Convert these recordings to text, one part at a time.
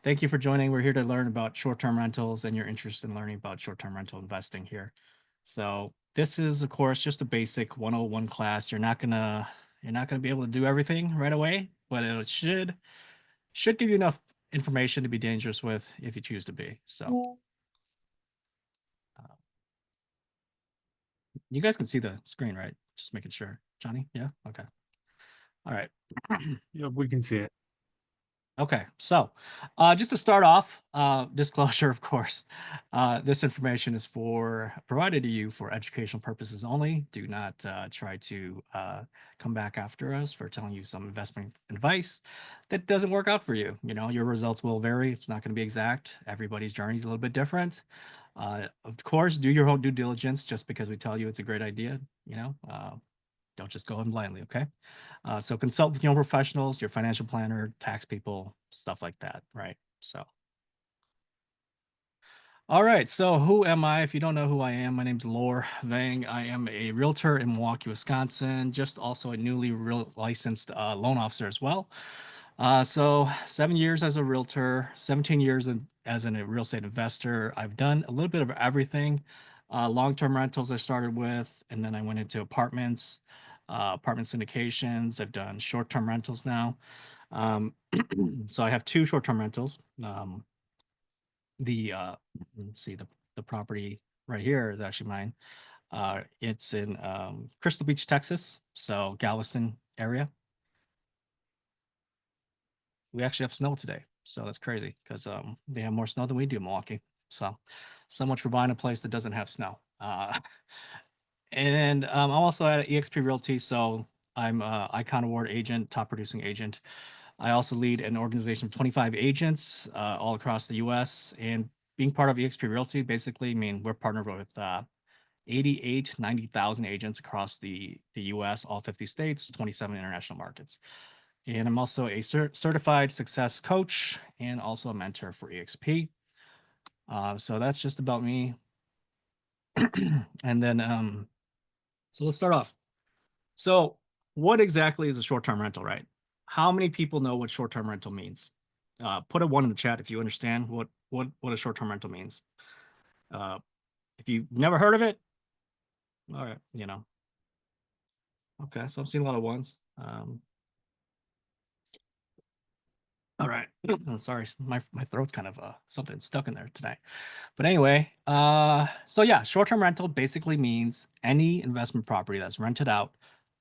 Thank you for joining. We're here to learn about short-term rentals and your interest in learning about short-term rental investing here. So this is, of course, just a basic 101 class. You're not gonna be able to do everything right away, but it should give you enough information to be dangerous with if you choose to be. So uh, you guys can see the screen, right? Just making sure. Johnny? Yeah? Okay. All right. Yeah, we can see it. Okay, so just to start off, disclosure, of course, this information is provided to you for educational purposes only. Do not try to come back after us for telling you some investment advice that doesn't work out for you. You know, your results will vary. It's not going to be exact. Everybody's journey is a little bit different. Of course, do your own due diligence. Just because we tell you it's a great idea, don't just go in blindly. Okay. So consult with your own professionals, your financial planner, tax people, stuff like that, right? So, all right. So, who am I? If you don't know who I am, my name's LOR VANG. I am a realtor in Milwaukee, Wisconsin. Just also a newly licensed loan officer as well. So 7 years as a realtor, 17 years as a real estate investor. I've done a little bit of everything. Long-term rentals I started with, and then I went into apartments, apartment syndications. I've done short-term rentals now. Um, so I have two short-term rentals. The let's see, the property right here is actually mine. It's in Crystal Beach, Texas, so Galveston area. We actually have snow today, so that's crazy because they have more snow than we do in Milwaukee. So much for buying a place that doesn't have snow. And I'm also at EXP Realty, so I'm Icon Award agent, top producing agent. I also lead an organization of 25 agents all across the U.S. And being part of EXP Realty, basically, I mean, we're partnered with 88, 90,000 agents across the U.S., all 50 states, 27 international markets. And I'm also a certified success coach and also a mentor for EXP. So that's just about me. And then, so let's start off. So, what exactly is a short-term rental, right? How many people know what short-term rental means? Put a one in the chat if you understand what a short-term rental means. Uh, if you've never heard of it, all right, okay. So I'm seeing a lot of ones. All right. Sorry, my throat's kind of something stuck in there tonight. But anyway, so yeah, short-term rental basically means any investment property that's rented out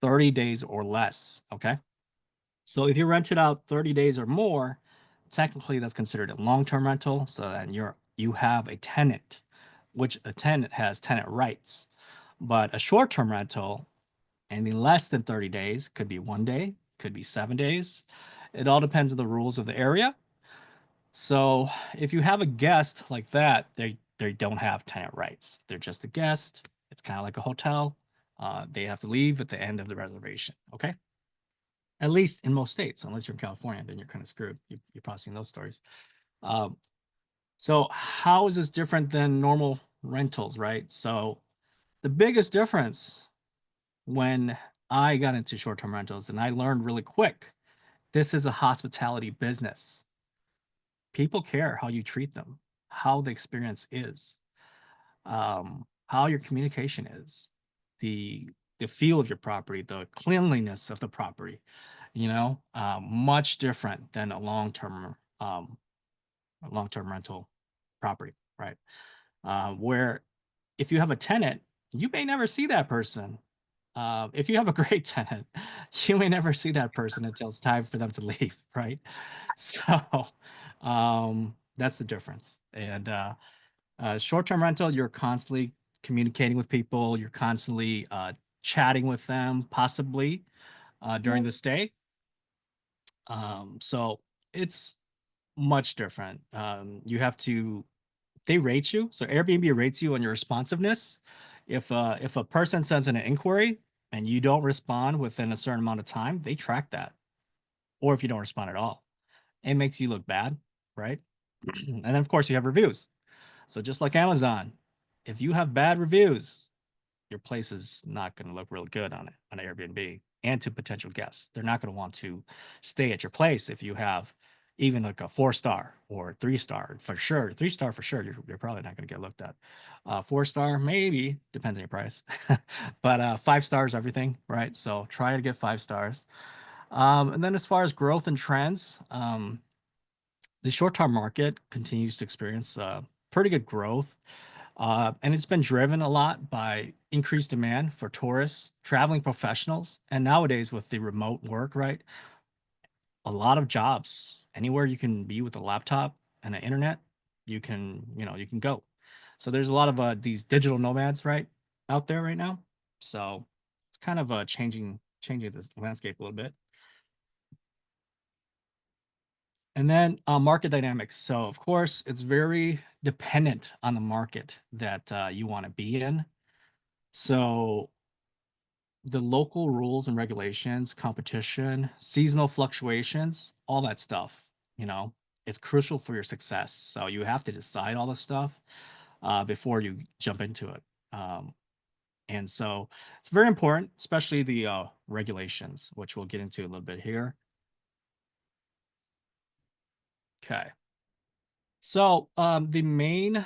30 days or less. Okay. So if you rent it out 30 days or more, technically that's considered a long-term rental. So then you have a tenant, which a tenant has tenant rights. But a short-term rental, any less than 30 days, could be 1 day, could be 7 days. It all depends on the rules of the area. So if you have a guest like that, they don't have tenant rights. They're just a guest. It's kind of like a hotel. They have to leave at the end of the reservation. Okay. At least in most states, unless you're in California, then you're kind of screwed. You're probably seen those stories. Um, so how is this different than normal rentals, right? So the biggest difference when I got into short-term rentals, and I learned really quick, this is a hospitality business. People care how you treat them, how the experience is, how your communication is, the the feel of your property, the cleanliness of the property. Much different than a long-term rental property, right? Where if you have a tenant, you may never see that person. If you have a great tenant, you may never see that person until it's time for them to leave, right? So that's the difference. And short-term rental, you're constantly communicating with people, you're constantly chatting with them, possibly during the stay. So it's much different. They rate you. So Airbnb rates you on your responsiveness. If a person sends in an inquiry and you don't respond within a certain amount of time, they track that. Or if you don't respond at all, it makes you look bad, right? And then of course you have reviews. So just like Amazon, if you have bad reviews, your place is not going to look real good on Airbnb and to potential guests. They're not going to want to stay at your place if you have even like a 4 star or 3 star for sure. 3 star for sure. You're probably not going to get looked at. 4 star, maybe, depends on your price. But 5 stars, everything, right? So try to get 5 stars. And then as far as growth and trends, the short-term market continues to experience pretty good growth. And it's been driven a lot by increased demand for tourists, traveling professionals, and nowadays with the remote work, right? A lot of jobs, anywhere you can be with a laptop and an internet, you can go. So there's a lot of these digital nomads, right, out there right now. So it's kind of changing this landscape a little bit. And then market dynamics. So of course, it's very dependent on the market that you want to be in. So the local rules and regulations, competition, seasonal fluctuations, all that stuff, you know, it's crucial for your success. So you have to decide all this stuff before you jump into it. And so it's very important, especially the regulations, which we'll get into a little bit here. Okay. So the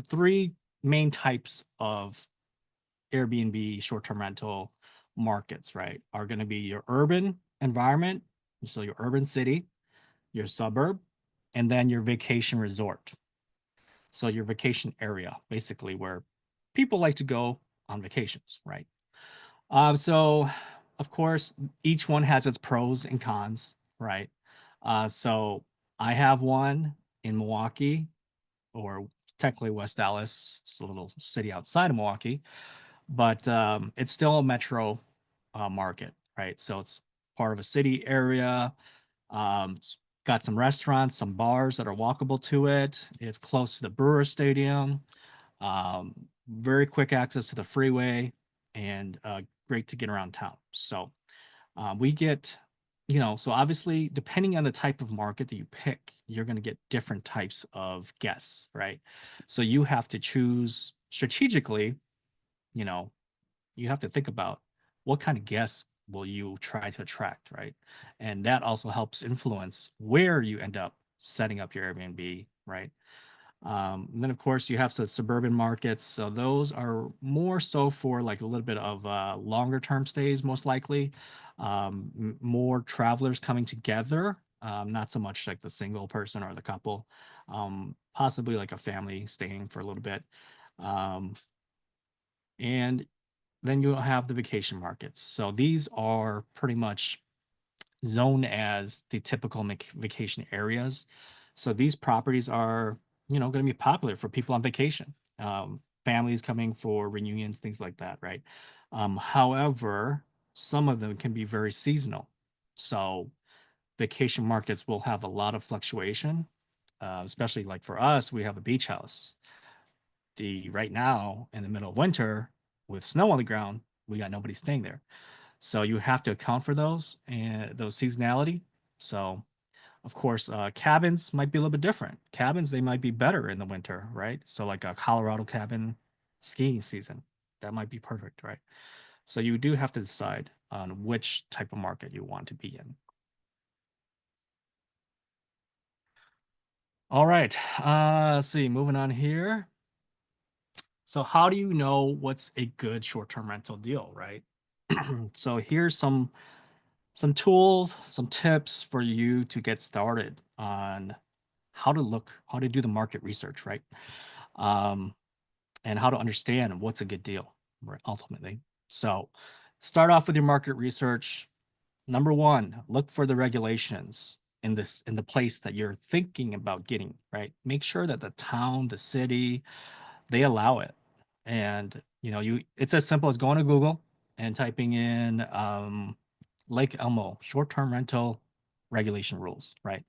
three main types of Airbnb short-term rental markets, right, are going to be your urban environment, so your urban city, your suburb, and then your vacation resort. So your vacation area, basically where people like to go on vacations, right? So of course, each one has its pros and cons, right? So I have one in Milwaukee, or technically West Dallas. It's a little city outside of Milwaukee, but it's still a metro market, right? So it's part of a city area. Got some restaurants, some bars that are walkable to it. It's close to the Brewer Stadium. Very quick access to the freeway, and great to get around town. So we get, so obviously, depending on the type of market that you pick, you're going to get different types of guests, right? So you have to choose strategically, you know, you have to think about what kind of guests will you try to attract, right? And that also helps influence where you end up setting up your Airbnb, right? And then of course you have the suburban markets. So those are more so for like a little bit of longer term stays, most likely. More travelers coming together, not so much like the single person or the couple, possibly like a family staying for a little bit. Um, and then you'll have the vacation markets. So these are pretty much zoned as the typical vacation areas. So these properties are, going to be popular for people on vacation, families coming for reunions, things like that, right? However, some of them can be very seasonal. So vacation markets will have a lot of fluctuation, especially like for us, we have a beach house. The right now in the middle of winter with snow on the ground, we got nobody staying there. So you have to account for those and those seasonality. So of course, cabins might be a little bit different. Cabins, they might be better in the winter, right? So like a Colorado cabin skiing season, that might be perfect, right? So you do have to decide on which type of market you want to be in. All right, let's see, moving on here. So how do you know what's a good short-term rental deal, right? So here's some tools, some tips for you to get started on how to do the market research, right? Um, and how to understand what's a good deal, right, ultimately. So start off with your market research. Number one, look for the regulations in the place that you're thinking about getting, right? Make sure that the town, the city, they allow it. And it's as simple as going to Google and typing in Lake Elmo short-term rental regulation rules, right?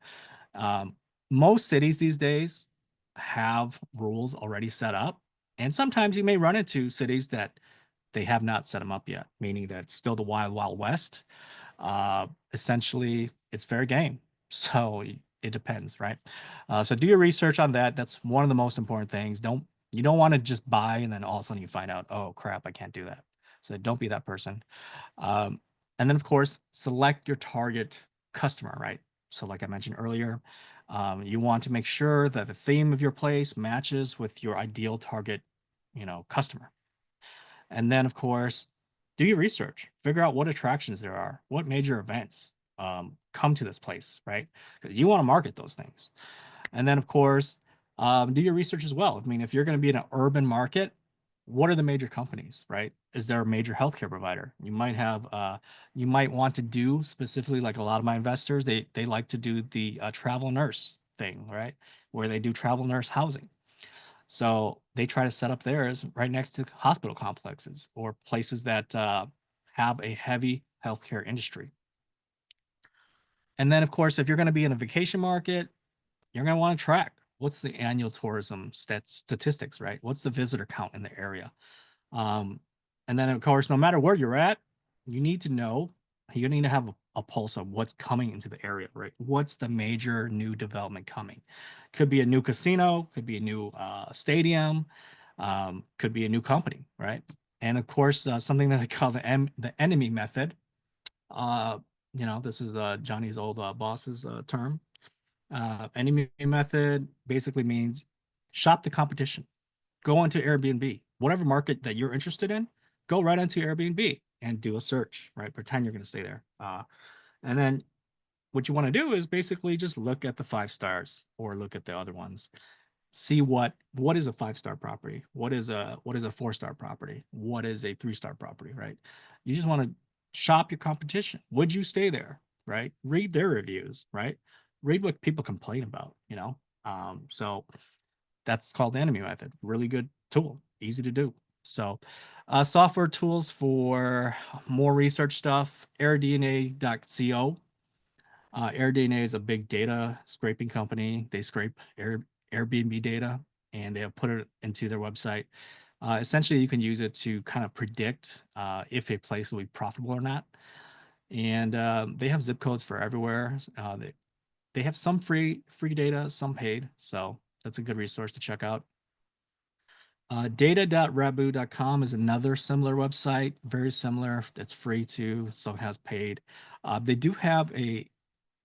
Um, Most cities these days have rules already set up, and sometimes you may run into cities that they have not set them up yet, meaning that it's still the wild, wild west. Essentially, it's fair game. So it depends, right? So do your research on that. That's one of the most important things. You don't want to just buy and then all of a sudden you find out, oh crap, I can't do that. So don't be that person. Um, and then of course, select your target customer, right? So, like I mentioned earlier, you want to make sure that the theme of your place matches with your ideal target, customer. And then, of course, do your research. Figure out what attractions there are, what major events come to this place, right? Because you want to market those things. And then, of course, do your research as well. I mean, if you're going to be in an urban market, what are the major companies, right? Is there a major healthcare provider? You might want to do specifically, like a lot of my investors, they like to do the travel nurse thing, right? Where they do travel nurse housing. So they try to set up theirs right next to hospital complexes or places that have a heavy healthcare industry. And then, of course, if you're going to be in a vacation market, you're going to want to track what's the annual tourism statistics, right? What's the visitor count in the area? Um, and then, of course, no matter where you're at, you need to know, you need to have a pulse of what's coming into the area, right? What's the major new development coming? Could be a new casino, could be a new stadium, could be a new company, right? And of course, something that they call the enemy method. Uh, this is Johnny's old boss's term. Enemy method basically means shop the competition. Go into Airbnb, whatever market that you're interested in, go right into Airbnb and do a search, right? Pretend you're going to stay there. And then what you want to do is basically just look at the 5 stars or look at the other ones. See what is a 5 star property? What is a 4 star property? What is a 3 star property, right? You just want to shop your competition. Would you stay there, right? Read their reviews, right? Read what people complain about. So that's called the enemy method. Really good tool, easy to do. So, software tools for more research stuff, airdna.co. AirDNA is a big data scraping company. They scrape Airbnb data and they have put it into their website. Essentially, you can use it to kind of predict if a place will be profitable or not. And they have zip codes for everywhere. They have some free data, some paid. So that's a good resource to check out. Data.rabu.com is another similar website, very similar. It's free too, so it has paid. They do have a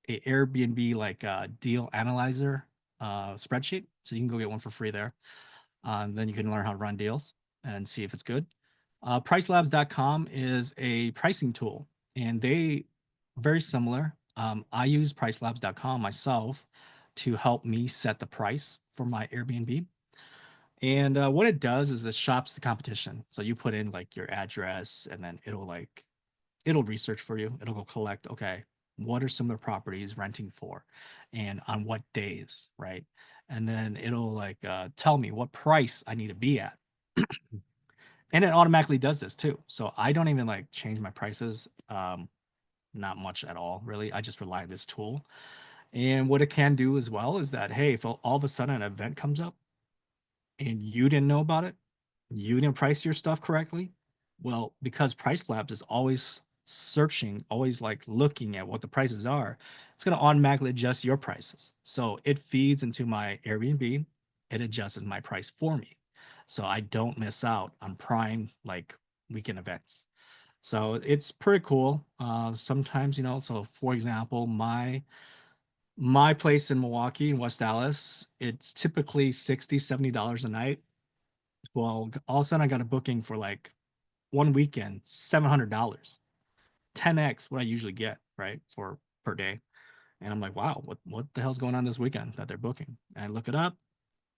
Airbnb like deal analyzer spreadsheet, so you can go get one for free there. Then you can learn how to run deals and see if it's good. Pricelabs.com is a pricing tool, and they very similar. I use pricelabs.com myself to help me set the price for my Airbnb. And what it does is it shops the competition. So you put in like your address, and then it'll research for you. It'll go collect, okay, what are similar properties renting for, and on what days, right? And then it'll like tell me what price I need to be at, and it automatically does this too. So I don't even like change my prices, not much at all, really. I just rely on this tool. And what it can do as well is that, hey, if all of a sudden an event comes up and you didn't know about it, you didn't price your stuff correctly. Well, because Price Labs is always searching, always like looking at what the prices are, it's going to automatically adjust your prices. So it feeds into my Airbnb, it adjusts my price for me. So I don't miss out on prime like weekend events. So it's pretty cool. Sometimes, so for example, my place in Milwaukee in West Dallas, it's typically $60-$70 a night. Well, all of a sudden I got a booking for like one weekend, $700, 10x what I usually get, right, for per day. And I'm like, wow, what the hell's going on this weekend that they're booking? And I look it up.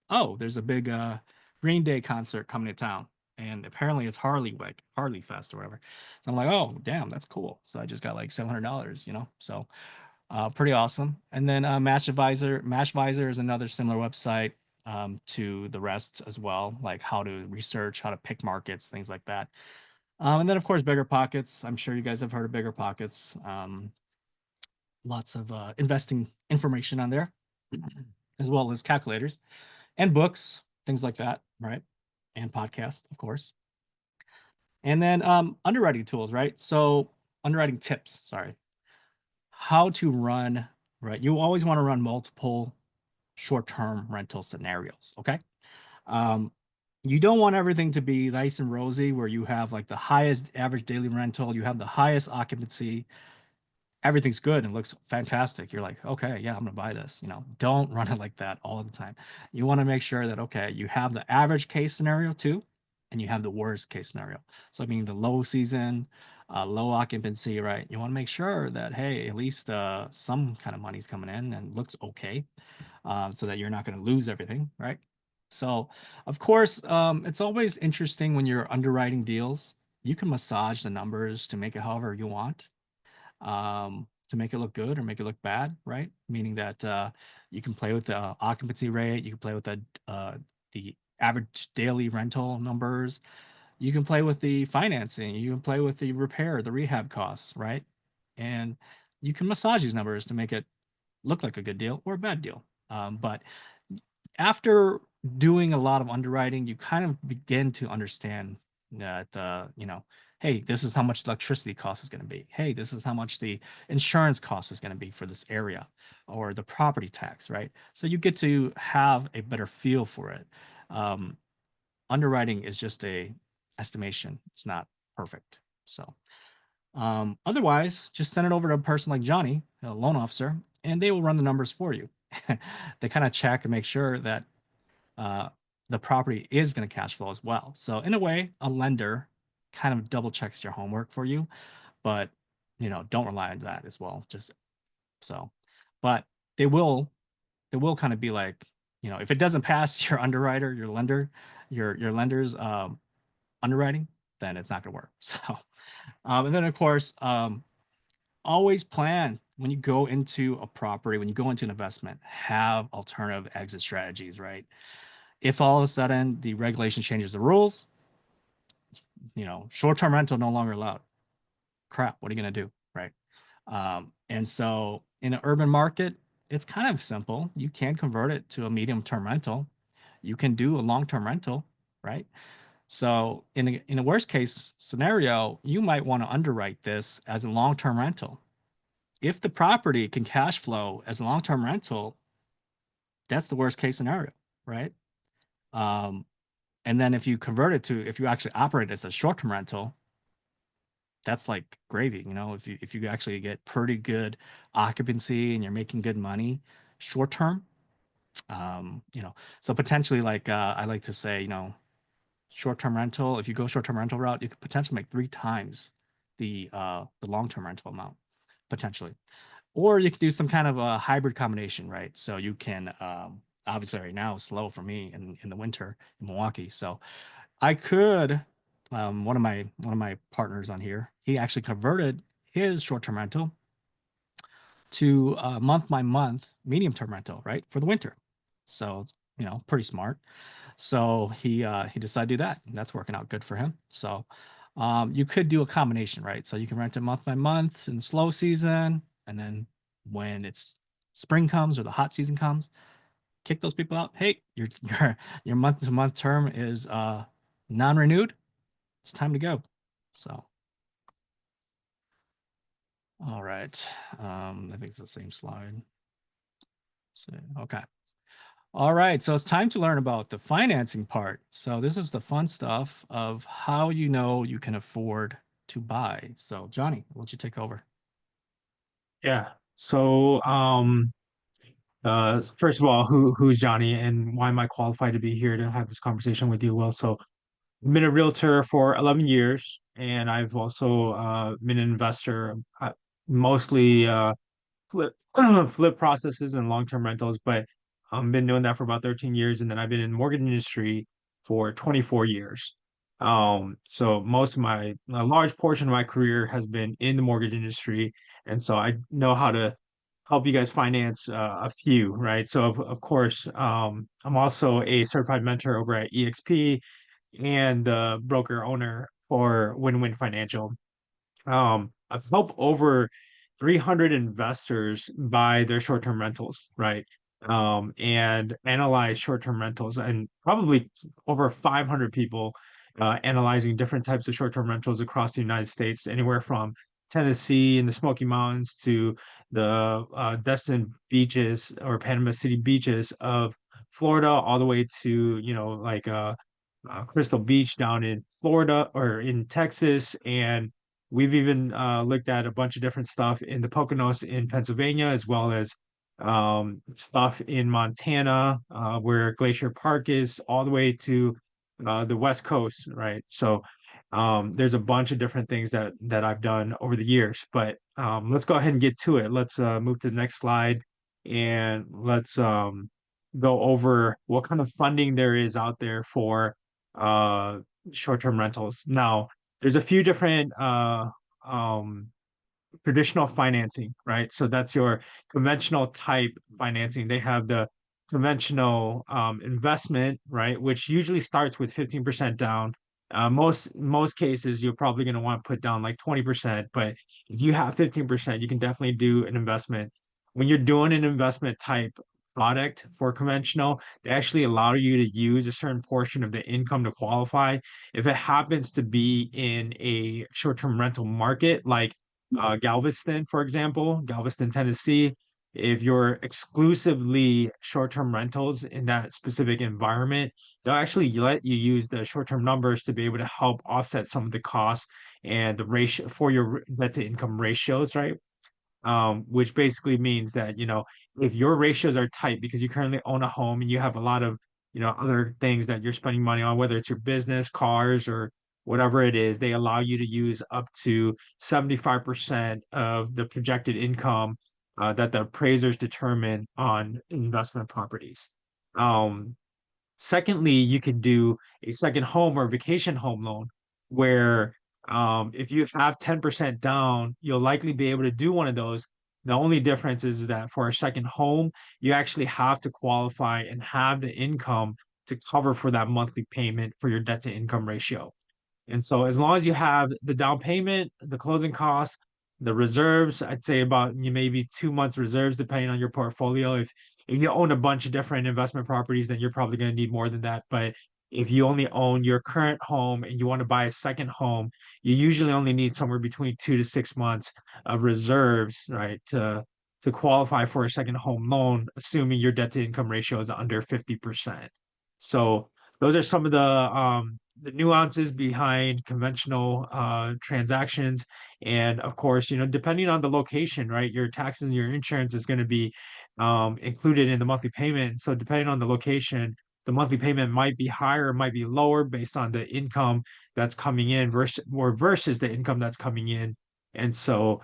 Oh, there's a big Green Day concert coming to town. And apparently it's Harley Fest or whatever. So I'm like, oh, damn, that's cool. So I just got like $700. So pretty awesome. And then Mashvisor is another similar website to the rest as well, like how to research, how to pick markets, things like that. And then, of course, Bigger Pockets. I'm sure you guys have heard of Bigger Pockets. Lots of investing information on there, as well as calculators and books, things like that, right? And podcasts, of course. And then underwriting tools, right? So underwriting tips, sorry. How to run, right? You always want to run multiple short-term rental scenarios, okay? Um, you don't want everything to be nice and rosy where you have like the highest average daily rental, you have the highest occupancy, everything's good and looks fantastic. You're like, okay, yeah, I'm gonna buy this. Don't run it like that all the time. You want to make sure that okay, you have the average case scenario too, and you have the worst case scenario. So I mean the low season, low occupancy, right? You want to make sure that hey, at least some kind of money's coming in and looks okay, so that you're not going to lose everything, right? So, of course, it's always interesting when you're underwriting deals. You can massage the numbers to make it however you want, to make it look good or make it look bad, right? Meaning that you can play with the occupancy rate, you can play with the average daily rental numbers, you can play with the financing, you can play with the repair, the rehab costs, right? And you can massage these numbers to make it look like a good deal or a bad deal. But after doing a lot of underwriting, you kind of begin to understand that, hey, this is how much electricity cost is going to be. Hey, this is how much the insurance cost is going to be for this area or the property tax, right? So you get to have a better feel for it. Um, Underwriting is just a estimation. It's not perfect. So, otherwise, just send it over to a person like Johnny, a loan officer, and they will run the numbers for you. They kind of check and make sure that uh, the property is going to cash flow as well. So in a way, a lender kind of double checks your homework for you, but don't rely on that as well. Just so, but they will they will kind of be like, if it doesn't pass your underwriter, your lender, your lender's underwriting, then it's not going to work. So, and then of course, always plan when you go into a property, when you go into an investment, have alternative exit strategies, right? If all of a sudden the regulation changes the rules, short-term rental no longer allowed. Crap, what are you going to do, right? And so in an urban market, it's kind of simple. You can convert it to a medium-term rental. You can do a long-term rental, right? So in a worst case scenario, you might want to underwrite this as a long-term rental. If the property can cash flow as a long-term rental, that's the worst case scenario, right? Um, and then if you actually operate as a short-term rental, that's like gravy, if you actually get pretty good occupancy and you're making good money short term, so potentially like I like to say, short-term rental, if you go short-term rental route, you could potentially make three times the long-term rental amount, potentially. Or you could do some kind of a hybrid combination, right? So you can obviously right now it's slow for me in the winter in Milwaukee. So I could one of my partners on here, he actually converted his short-term rental to month by month medium-term rental, right? For the winter. So, pretty smart. So he decided to do that. And that's working out good for him. So you could do a combination, right? So you can rent it month by month in the slow season, and then when it's spring comes or the hot season comes, kick those people out. Hey, your month to month term is non-renewed. It's time to go. So, all right. I think it's the same slide. So, okay. All right. So it's time to learn about the financing part. So this is the fun stuff of how you can afford to buy. So Johnny, why don't you take over? Yeah. So, first of all, who's Johnny and why am I qualified to be here to have this conversation with you? Well, so I've been a realtor for 11 years, and I've also been an investor, mostly flip flip processes and long-term rentals, but I've been doing that for about 13 years, and then I've been in the mortgage industry for 24 years. So a large portion of my career has been in the mortgage industry, and so I know how to help you guys finance a few, right? So of course, I'm also a certified mentor over at EXP and the broker owner for Win-Win Financial. I've helped over 300 investors buy their short-term rentals, right? And analyze short-term rentals, and probably over 500 people analyzing different types of short-term rentals across the United States, anywhere from Tennessee and the Smoky Mountains to the Destin beaches or Panama City beaches of Florida, all the way to, Crystal Beach down in Florida or in Texas, and We've even looked at a bunch of different stuff in the Poconos in Pennsylvania, as well as stuff in Montana, where Glacier Park is, all the way to the West Coast, right? So there's a bunch of different things that I've done over the years. But let's go ahead and get to it. Let's move to the next slide, and let's go over what kind of funding there is out there for uh, short-term rentals. Now, there's a few different um, traditional financing, right? So that's your conventional type financing. They have the conventional investment, right, which usually starts with 15% down. Most cases, you're probably going to want to put down like 20%, but if you have 15%, you can definitely do an investment. When you're doing an investment type product for conventional, they actually allow you to use a certain portion of the income to qualify. If it happens to be in a short-term rental market, like Galveston, for example, Galveston, Tennessee, if you're exclusively short-term rentals in that specific environment, they'll actually let you use the short-term numbers to be able to help offset some of the costs and the ratio for your debt to income ratios, right? Which basically means that, if your ratios are tight because you currently own a home and you have a lot of, other things that you're spending money on, whether it's your business, cars, or whatever it is, they allow you to use up to 75% of the projected income that the appraisers determine on investment properties. Um, Secondly, you could do a second home or vacation home loan where if you have 10% down, you'll likely be able to do one of those. The only difference is that for a second home, you actually have to qualify and have the income to cover for that monthly payment for your debt to income ratio. And so as long as you have the down payment, the closing costs, the reserves, I'd say about you maybe 2 months reserves, depending on your portfolio. If you own a bunch of different investment properties, then you're probably going to need more than that. But if you only own your current home and you want to buy a second home, you usually only need somewhere between 2 to 6 months of reserves, right, to qualify for a second home loan, assuming your debt to income ratio is under 50%. So those are some of the nuances behind conventional transactions. And of course, depending on the location, right, your taxes and your insurance is going to be included in the monthly payment. So depending on the location, the monthly payment might be higher, might be lower based on the income that's coming in versus the income that's coming in. And so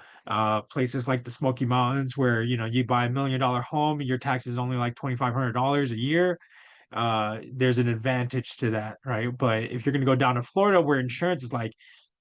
places like the Smoky Mountains, where you buy $1 million home and your tax is only like $2,500 a year, there's an advantage to that, right? But if you're going to go down to Florida, where insurance is like,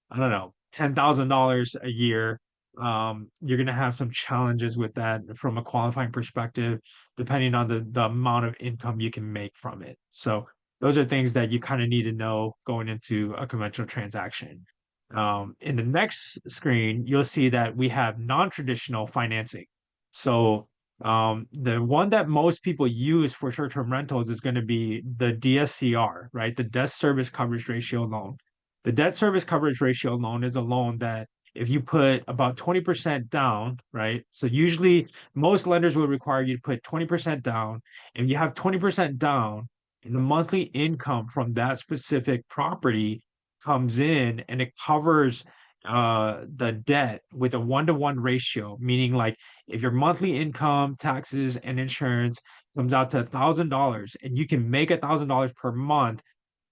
I don't know, $10,000 a year, you're going to have some challenges with that from a qualifying perspective, depending on the amount of income you can make from it. So those are things that you kind of need to know going into a conventional transaction. In the next screen, you'll see that we have non-traditional financing. So the one that most people use for short-term rentals is going to be the DSCR, right? The debt service coverage ratio loan. The debt service coverage ratio loan is a loan that if you put about 20% down, right? So usually most lenders will require you to put 20% down, and you have 20% down, and the monthly income from that specific property comes in and it covers the debt with a 1-to-1 ratio, meaning like if your monthly income, taxes, and insurance comes out to $1,000 and you can make $1,000 per month,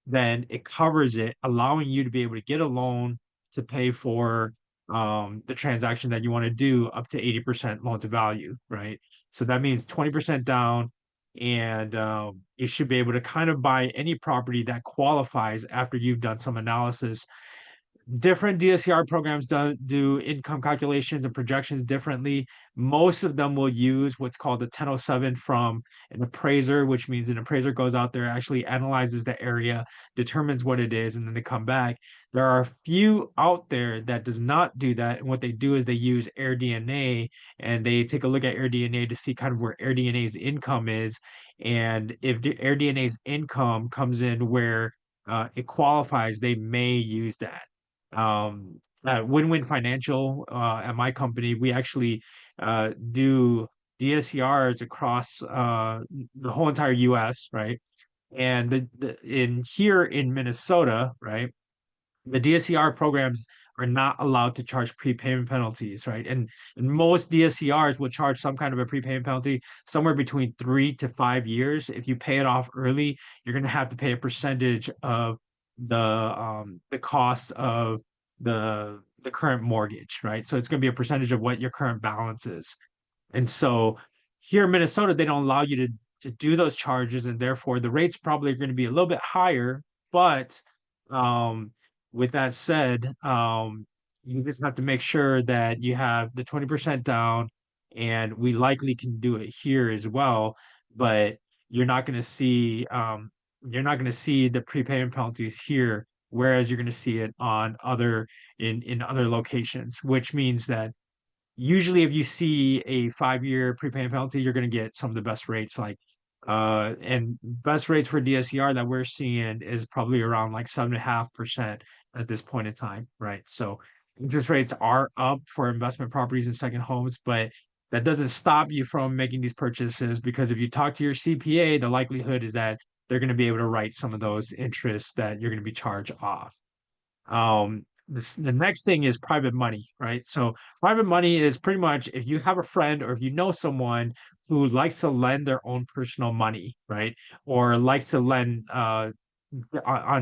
then it covers it, allowing you to be able to get a loan to pay for the transaction that you want to do up to 80% loan to value, right? So that means 20% down, and you should be able to kind of buy any property that qualifies after you've done some analysis. Different DSCR programs do income calculations and projections differently. Most of them will use what's called a 1007 from an appraiser, which means an appraiser goes out there, actually analyzes the area, determines what it is, and then they come back. There are a few out there that does not do that. And what they do is they use AirDNA, and they take a look at AirDNA to see kind of where AirDNA's income is. And if the AirDNA's income comes in where it qualifies, they may use that. At Win-Win Financial, at my company, we actually do DSCRs across the whole entire US, right? And in here in Minnesota, right? the DSCR programs are not allowed to charge prepayment penalties, right? And most DSCRs will charge some kind of a prepayment penalty somewhere between 3 to 5 years. If you pay it off early, you're going to have to pay a percentage of the cost of the current mortgage, right? So it's going to be a percentage of what your current balance is. And so here in Minnesota, they don't allow you to do those charges, and therefore the rates probably are going to be a little bit higher. But um, with that said, you just have to make sure that you have the 20% down, and we likely can do it here as well. But you're not going to see you're not going to see the prepayment penalties here, whereas you're going to see it on other in other locations, which means that usually if you see a 5 year prepayment penalty, you're going to get some of the best rates and best rates for DSCR that we're seeing is probably around like 7.5% at this point in time, right? So interest rates are up for investment properties and second homes, but that doesn't stop you from making these purchases because if you talk to your CPA, the likelihood is that they're going to be able to write some of those interests that you're going to be charged off. The next thing is private money, right? So private money is pretty much if you have a friend or if you know someone who likes to lend their own personal money, right? Or likes to lend on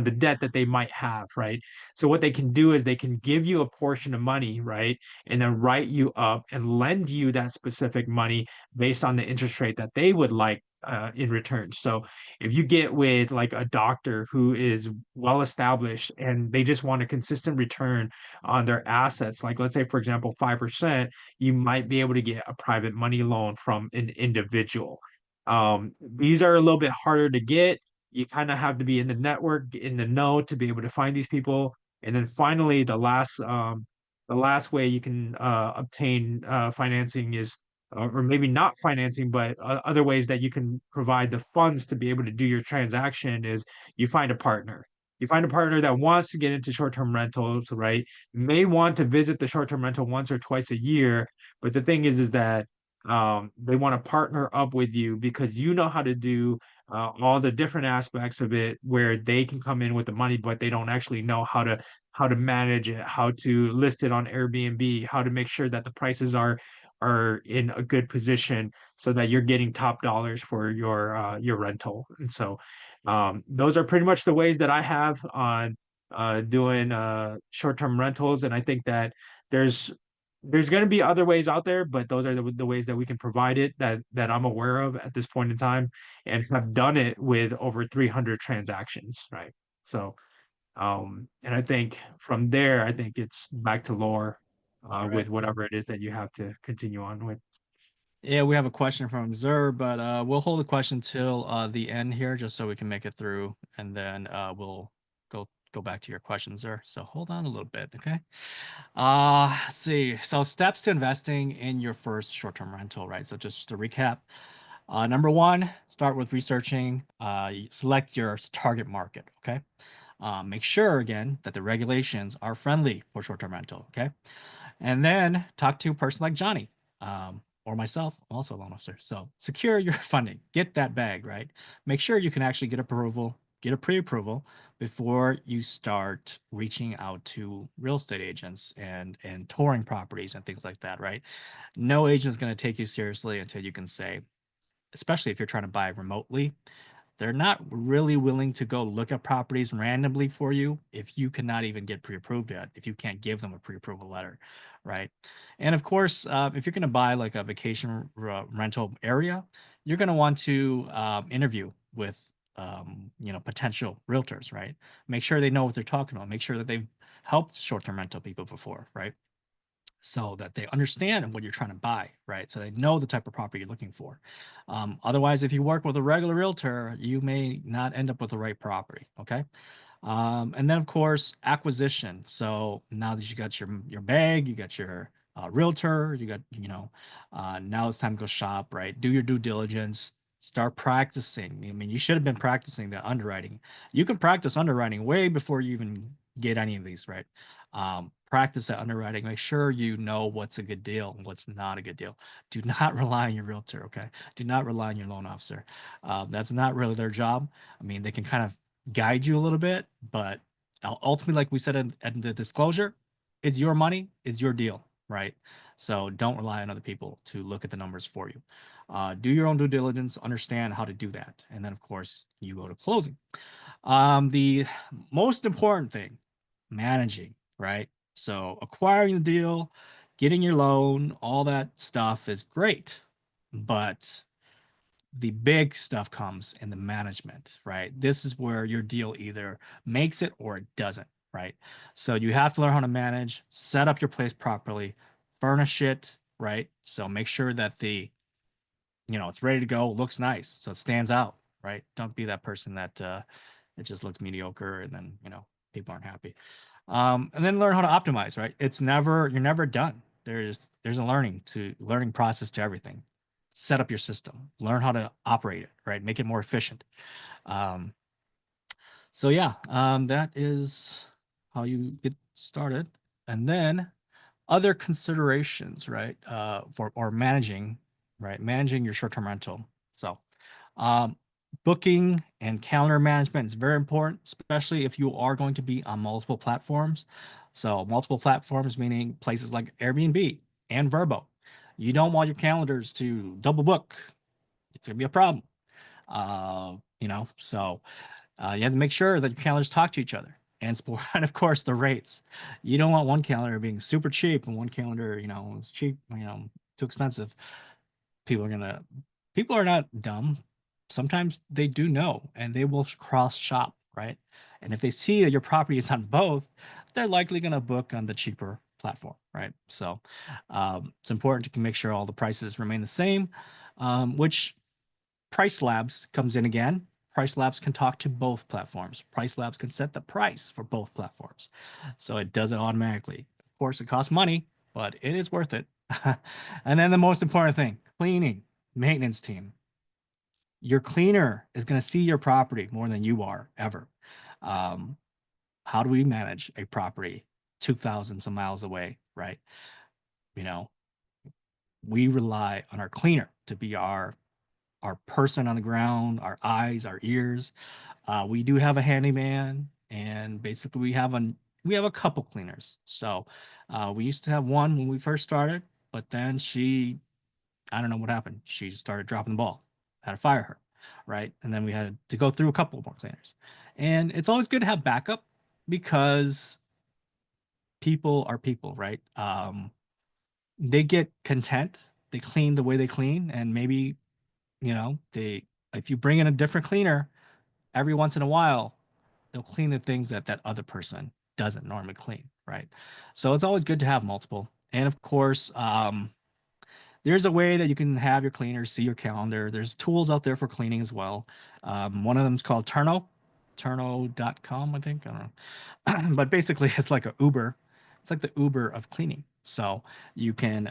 the debt that they might have, right? So what they can do is they can give you a portion of money, right? And then write you up and lend you that specific money based on the interest rate that they would like in return. So if you get with like a doctor who is well established and they just want a consistent return on their assets, like let's say for example 5%, you might be able to get a private money loan from an individual. These are a little bit harder to get. You kind of have to be in the network, in the know to be able to find these people. And then finally, the last way you can obtain financing is, or maybe not financing, but other ways that you can provide the funds to be able to do your transaction is you find a partner. You find a partner that wants to get into short-term rentals, right? May want to visit the short-term rental once or twice a year, but the thing is that they want to partner up with you because you know how to do all the different aspects of it where they can come in with the money, but they don't actually know how to manage it, how to list it on Airbnb, how to make sure that the prices are in a good position so that you're getting top dollars for your rental. And so those are pretty much the ways that I have on doing short-term rentals. And I think that there's there's going to be other ways out there, but those are the ways that we can provide it that I'm aware of at this point in time and have done it with over 300 transactions, right? So, and I think from there, I think it's back to lore All right. with whatever it is that you have to continue on with. Yeah, we have a question from Zer, but we'll hold the question till the end here, just so we can make it through, and then we'll go back to your questions, Zer. So hold on a little bit, okay? Let's see. So steps to investing in your first short-term rental, right? So just to recap, number one, start with researching. Select your target market, okay? Make sure again that the regulations are friendly for short-term rental, okay? And then talk to a person like Johnny, or myself, I'm also a loan officer. So secure your funding, get that bag, right? Make sure you can actually get approval, get a pre-approval before you start reaching out to real estate agents and touring properties and things like that, right? No agent is going to take you seriously until you can say, especially if you're trying to buy remotely, they're not really willing to go look at properties randomly for you if you cannot even get pre-approved yet, if you can't give them a pre-approval letter, right? And of course, if you're going to buy like a vacation rental area, you're going to want to interview with potential realtors, right? Make sure they know what they're talking about. Make sure that they've helped short-term rental people before, right? So that they understand what you're trying to buy, right? So they know the type of property you're looking for. Otherwise, if you work with a regular realtor, you may not end up with the right property. Okay. And then of course, acquisition. So now that you got your bag, you got your realtor, you got, now it's time to go shop, right? Do your due diligence, start practicing. I mean, you should have been practicing the underwriting. You can practice underwriting way before you even get any of these, right? Practice that underwriting. Make sure you know what's a good deal and what's not a good deal. Do not rely on your realtor, okay? Do not rely on your loan officer. That's not really their job. I mean, they can kind of guide you a little bit, but Ultimately, like we said in the disclosure, it's your money, it's your deal, right? So don't rely on other people to look at the numbers for you. Do your own due diligence, understand how to do that, and then of course you go to closing. The most important thing, managing, right? So acquiring the deal, getting your loan, all that stuff is great, but the big stuff comes in the management, right? This is where your deal either makes it or it doesn't, right? So you have to learn how to manage, set up your place properly, furnish it, right? So make sure that it's ready to go, looks nice, so it stands out, right? Don't be that person that it just looks mediocre and then, people aren't happy. And then learn how to optimize, right? You're never done. There's a learning process to everything. Set up your system, learn how to operate it, right? Make it more efficient. Um, so yeah, that is how you get started. And then other considerations, right? For or managing, right? Managing your short-term rental. So, um, booking and calendar management is very important, especially if you are going to be on multiple platforms. So, multiple platforms meaning places like Airbnb and Verbo. You don't want your calendars to double book. It's gonna be a problem. So you have to make sure that your calendars talk to each other and of course the rates. You don't want one calendar being super cheap and one calendar, is cheap, too expensive. People are gonna People are not dumb. Sometimes they do know and they will cross shop, right? And if they see that your property is on both, they're likely gonna book on the cheaper platform, right? So it's important to make sure all the prices remain the same, which Price Labs comes in again. Price Labs can talk to both platforms. Price Labs can set the price for both platforms. So it does it automatically. Of course, it costs money, but it is worth it. And then the most important thing, cleaning, maintenance team. Your cleaner is going to see your property more than you are ever. Um, how do we manage a property 2,000 some miles away, right? You know, we rely on our cleaner to be our person on the ground, our eyes, our ears. We do have a handyman, and basically we have a couple cleaners. So we used to have one when we first started, but then I don't know what happened. She just started dropping the ball. Had to fire her, right? And then we had to go through a couple more cleaners. And it's always good to have backup because people are people, right? They get content. They clean the way they clean, and maybe they if you bring in a different cleaner every once in a while, they'll clean the things that that other person doesn't normally clean, right? So it's always good to have multiple. And of course, there's a way that you can have your cleaners see your calendar. There's tools out there for cleaning as well. One of them is called turno.com, I think. I don't know. But basically it's like a Uber. It's like the Uber of cleaning. So you can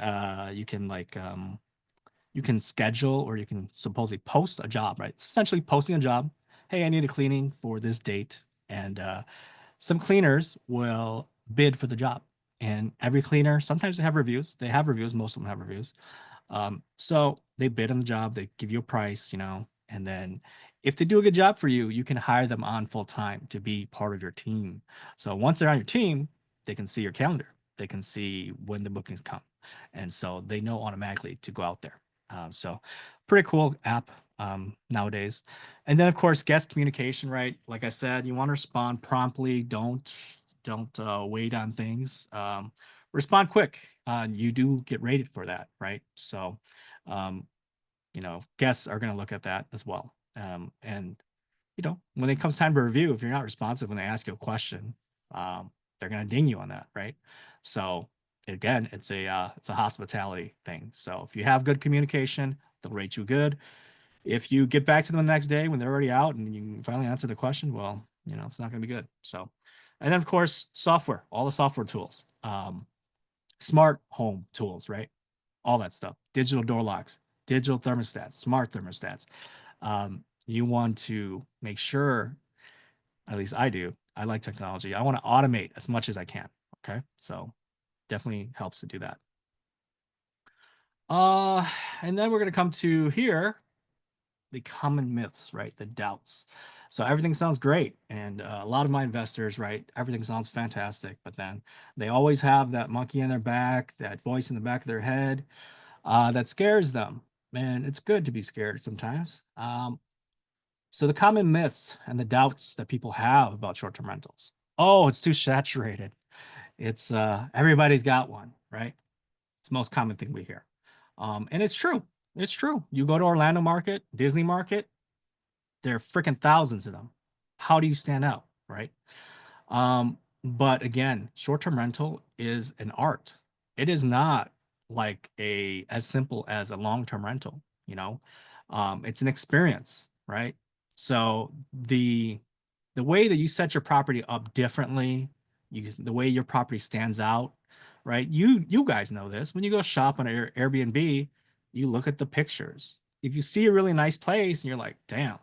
schedule or you can supposedly post a job, right? It's essentially posting a job. Hey, I need a cleaning for this date. And some cleaners will bid for the job. And every cleaner, sometimes they have reviews. They have reviews. Most of them have reviews. So they bid on the job, they give you a price, and then if they do a good job for you, you can hire them on full time to be part of your team. So once they're on your team, they can see your calendar, they can see when the bookings come, and so they know automatically to go out there. So pretty cool app nowadays. And then of course guest communication, right? Like I said, you want to respond promptly. Don't wait on things. Respond quick. You do get rated for that, right? So, um, guests are going to look at that as well. And when it comes time to review, if you're not responsive when they ask you a question, they're going to ding you on that, right? So again, it's a hospitality thing. So if you have good communication, they'll rate you good. If you get back to them the next day when they're already out and you finally answer the question, well, it's not going to be good. So, and then of course, software, all the software tools. Smart home tools, right? All that stuff. Digital door locks, digital thermostats, smart thermostats. You want to make sure, at least I do, I like technology. I want to automate as much as I can. Okay. So definitely helps to do that. Uh, and then we're going to come to here the common myths, right? The doubts. So everything sounds great. And a lot of my investors, right, everything sounds fantastic. But then they always have that monkey in their back, that voice in the back of their head that scares them. And it's good to be scared sometimes. So the common myths and the doubts that people have about short-term rentals. Oh, it's too saturated. It's everybody's got one, right? It's the most common thing we hear. And it's true. It's true. You go to Orlando market, Disney market, there are freaking thousands of them. How do you stand out, right? But again, short-term rental is an art. It is not like a as simple as a long-term rental, you know. It's an experience, right? So the way that you set your property up differently, the way your property stands out, right? You guys know this. When you go shop on Airbnb, you look at the pictures. If you see a really nice place and you're like, damn,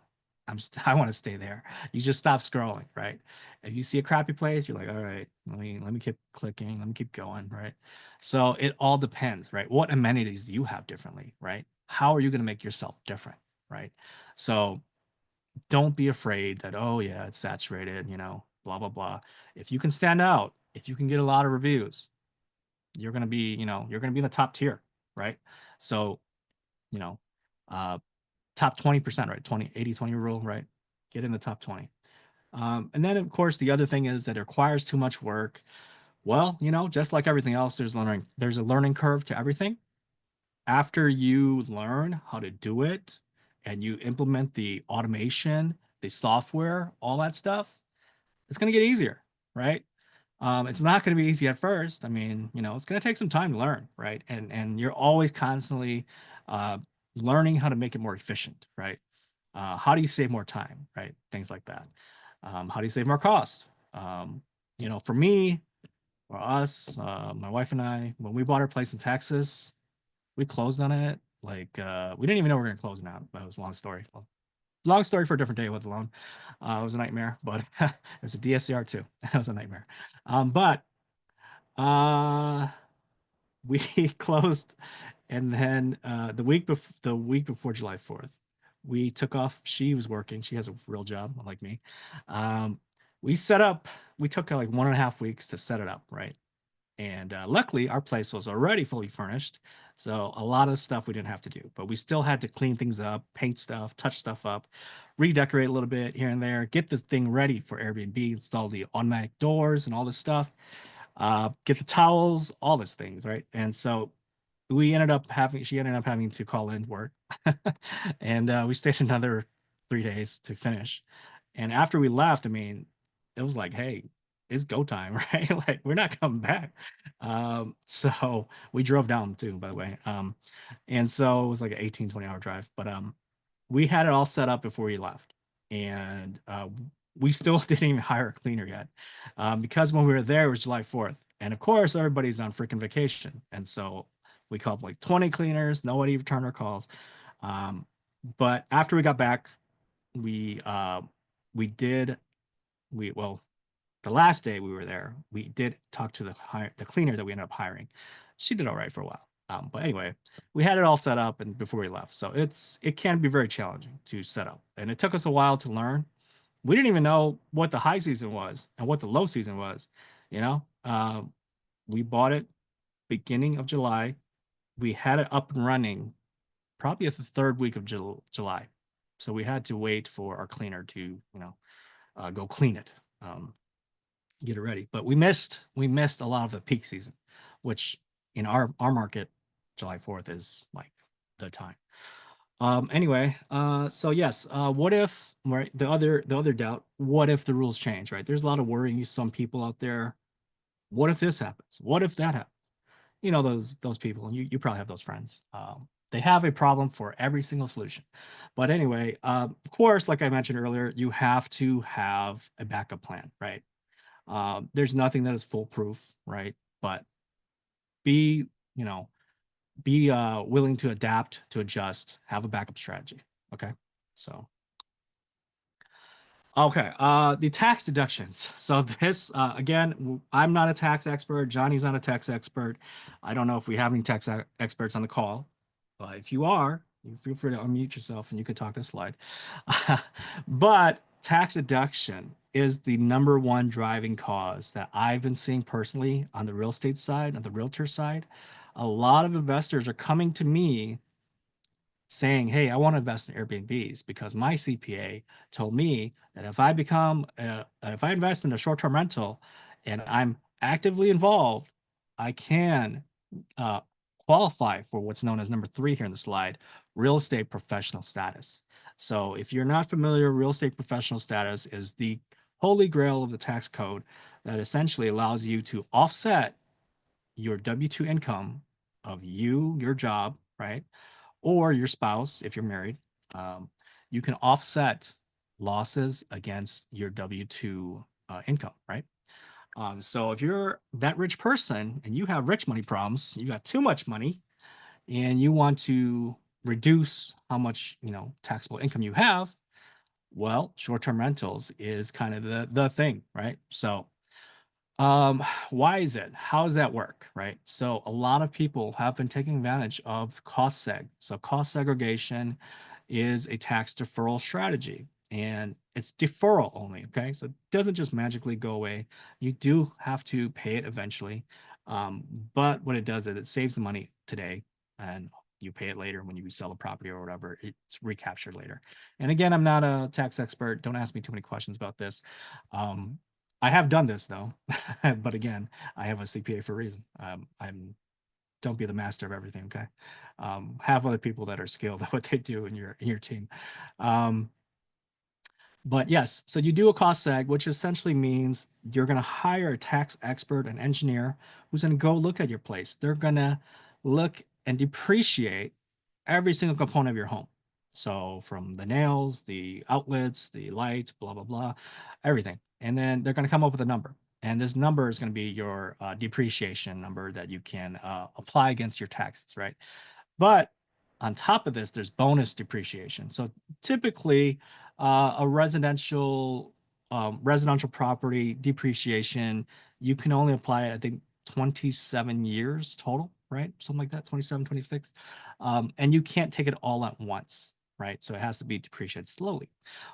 I want to stay there. You just stop scrolling, right? If you see a crappy place, you're like, all right, let me keep clicking, let me keep going, right? So it all depends, right? What amenities do you have differently, right? How are you going to make yourself different, right? So don't be afraid that, oh yeah, it's saturated, blah blah blah. If you can stand out, if you can get a lot of reviews, you're going to be, you're going to be in the top tier, right? So, you know, uh top 20%, right? 20 80 20 rule, right? Get in the top 20. And then of course the other thing is that it requires too much work. Well, just like everything else, there's a learning curve to everything. After you learn how to do it and you implement the automation, the software, all that stuff, it's going to get easier, right? It's not going to be easy at first. I mean, it's going to take some time to learn, right? And you're always constantly uh, learning how to make it more efficient, right? How do you save more time, right? Things like that. How do you save more costs? For me, or us, my wife and I, when we bought our place in Texas, we closed on it. Like we didn't even know we were gonna close on it. But it was a long story. Well, long story for a different day with the loan. It was a nightmare, but it's a DSCR too. It was a nightmare. But uh, we closed, and then the week before July 4th, we took off. She was working. She has a real job, unlike me. Um, we set up. We took like 1.5 weeks to set it up, right? And luckily, our place was already fully furnished. So a lot of stuff we didn't have to do, but we still had to clean things up, paint stuff, touch stuff up, redecorate a little bit here and there, get the thing ready for Airbnb, install the automatic doors and all this stuff, get the towels, all these things, right? And so she ended up having to call in work. And we stayed another 3 days to finish. And after we left, I mean, it was like, hey, it's go time, right? Like we're not coming back. So we drove down too, by the way. And so it was like an 18-20 hour drive. But we had it all set up before we left. And we still didn't even hire a cleaner yet. Because when we were there, it was July 4th. And of course, everybody's on freaking vacation. And so we called like 20 cleaners. Nobody returned our calls. Um, but after we got back, we uh, we did we well the last day we were there, we did talk to the cleaner that we ended up hiring. She did all right for a while. But anyway, we had it all set up and before we left. So it can be very challenging to set up. And it took us a while to learn. We didn't even know what the high season was and what the low season was. You know, we bought it beginning of July. We had it up and running probably at the third week of July. So we had to wait for our cleaner to, go clean it. Get it ready. But we missed a lot of the peak season, which in our market, July 4th is like the time. Anyway, so yes, what if, right, the other doubt, what if the rules change, right? There's a lot of worrying some people out there. What if this happens? What if that happens? Those people, and you probably have those friends. They have a problem for every single solution. But anyway, of course, like I mentioned earlier, you have to have a backup plan, right? There's nothing that is foolproof, right? But be, you know, be willing to adapt, to adjust, have a backup strategy. Okay. So, okay. The tax deductions. So this, again, I'm not a tax expert. Johnny's not a tax expert. I don't know if we have any tax experts on the call, but if you are, you feel free to unmute yourself and you could talk this slide. But tax deduction is the number one driving cause that I've been seeing personally on the real estate side, on the realtor side. A lot of investors are coming to me saying, "Hey, I want to invest in Airbnbs because my CPA told me that if I invest in a short-term rental and I'm actively involved, I can uh, qualify for what's known as number three here in the slide, real estate professional status." So, if you're not familiar, real estate professional status is the holy grail of the tax code that essentially allows you to offset your W-2 income of you, your job, right? Or your spouse, if you're married, um, you can offset losses against your W-2 income, right? So if you're that rich person and you have rich money problems, you got too much money, and you want to reduce how much taxable income you have, well, short-term rentals is kind of the thing, right? So why is it? How does that work? Right. So a lot of people have been taking advantage of cost seg. So cost segregation is a tax deferral strategy and it's deferral only. Okay. So it doesn't just magically go away. You do have to pay it eventually. But what it does is it saves the money today and you pay it later when you sell a property or whatever. It's recaptured later. And again, I'm not a tax expert. Don't ask me too many questions about this. Um, I have done this though, but again, I have a CPA for a reason. I'm don't be the master of everything, okay? Have other people that are skilled at what they do in your team. Um, but yes, so you do a cost seg, which essentially means you're going to hire a tax expert, an engineer who's going to go look at your place. They're going to look and depreciate every single component of your home. So from the nails, the outlets, the lights, blah, blah, blah, everything. And then they're going to come up with a number. And this number is going to be your depreciation number that you can apply against your taxes, right? But on top of this, there's bonus depreciation. So typically, a residential property depreciation, you can only apply it, I think, 27 years total, right? Something like that, 27, 26. And you can't take it all at once, right? So it has to be depreciated slowly.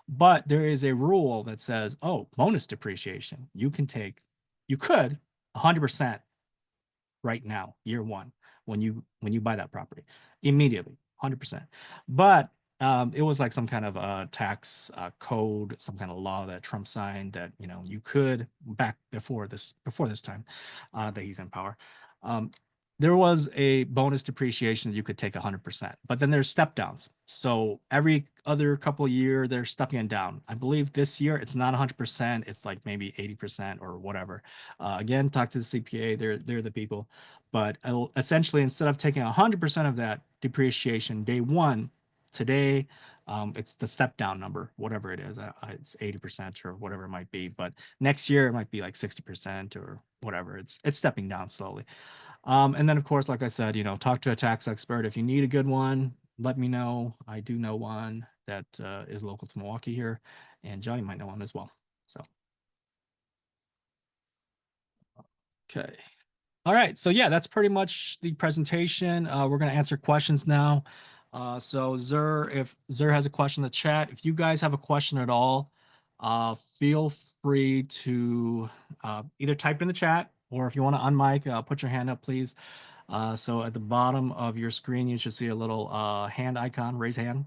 But there is a rule that says, oh, bonus depreciation, you could 100% right now, year one, when you buy that property, immediately, 100%. But it was like some kind of tax code, some kind of law that Trump signed that you could back before this time that he's in power. Um, there was a bonus depreciation that you could take 100%, but then there's step downs. So every other couple of year, they're stepping it down. I believe this year it's not 100%, it's like maybe 80% or whatever. Again, talk to the CPA, they're the people. But essentially, instead of taking 100% of that depreciation day one, today, it's the step down number, whatever it is. It's 80% or whatever it might be. But next year, it might be like 60% or whatever. It's stepping down slowly. And then, of course, like I said, talk to a tax expert. If you need a good one, let me know. I do know one that is local to Milwaukee here, and Johnny might know one as well. So, okay. All right, so yeah, that's pretty much the presentation. We're going to answer questions now. So if Zur has a question in the chat, if you guys have a question at all, feel free to either type in the chat or if you want to unmic, put your hand up, please. So at the bottom of your screen, you should see a little hand icon, raise hand.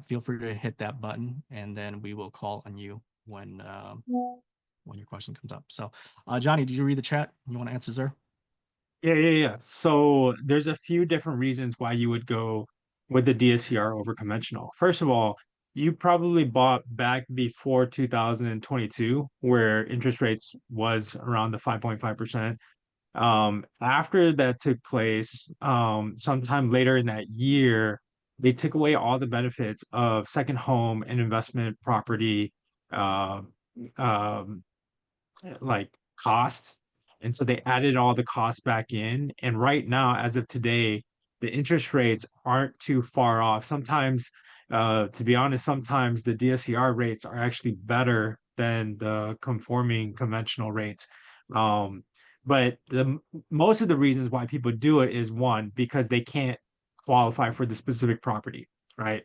Feel free to hit that button, and then we will call on you when your question comes up. So, Johnny, did you read the chat? You want to answer, Zur? Yeah. So there's a few different reasons why you would go with the DSCR over conventional. First of all, you probably bought back before 2022, where interest rates was around the 5.5%. After that took place, sometime later in that year, they took away all the benefits of second home and investment property, uh, um, like cost. And so they added all the costs back in. And right now, as of today, the interest rates aren't too far off. Sometimes, to be honest, sometimes the DSCR rates are actually better than the conforming conventional rates. Um, but most of the reasons why people do it is one, because they can't qualify for the specific property, right?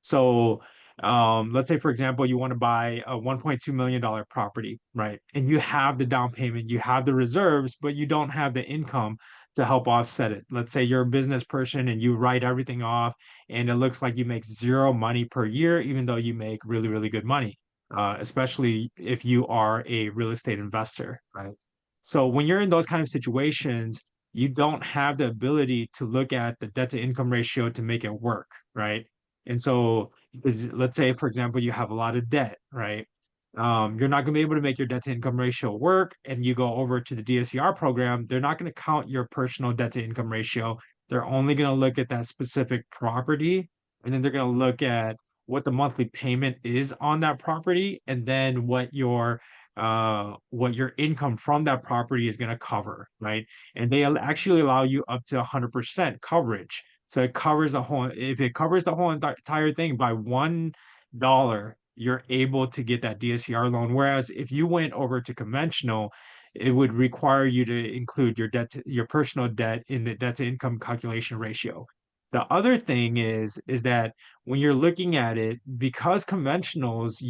So Let's say, for example, you want to buy a $1.2 million property, right? And you have the down payment, you have the reserves, but you don't have the income to help offset it. Let's say you're a business person and you write everything off, and it looks like you make zero money per year, even though you make really, really good money, especially if you are a real estate investor, right? So when you're in those kind of situations, you don't have the ability to look at the debt to income ratio to make it work, right? And so, because let's say, for example, you have a lot of debt, right? You're not going to be able to make your debt to income ratio work, and you go over to the DSCR program, they're not going to count your personal debt to income ratio. They're only going to look at that specific property, and then they're going to look at what the monthly payment is on that property, and then what your income from that property is going to cover, right? And they actually allow you up to 100% coverage. So it covers the whole, if it covers the whole entire thing by $1, you're able to get that DSCR loan. Whereas if you went over to conventional, it would require you to include your personal debt in the debt to income calculation ratio. The other thing is that when you're looking at it, because conventionals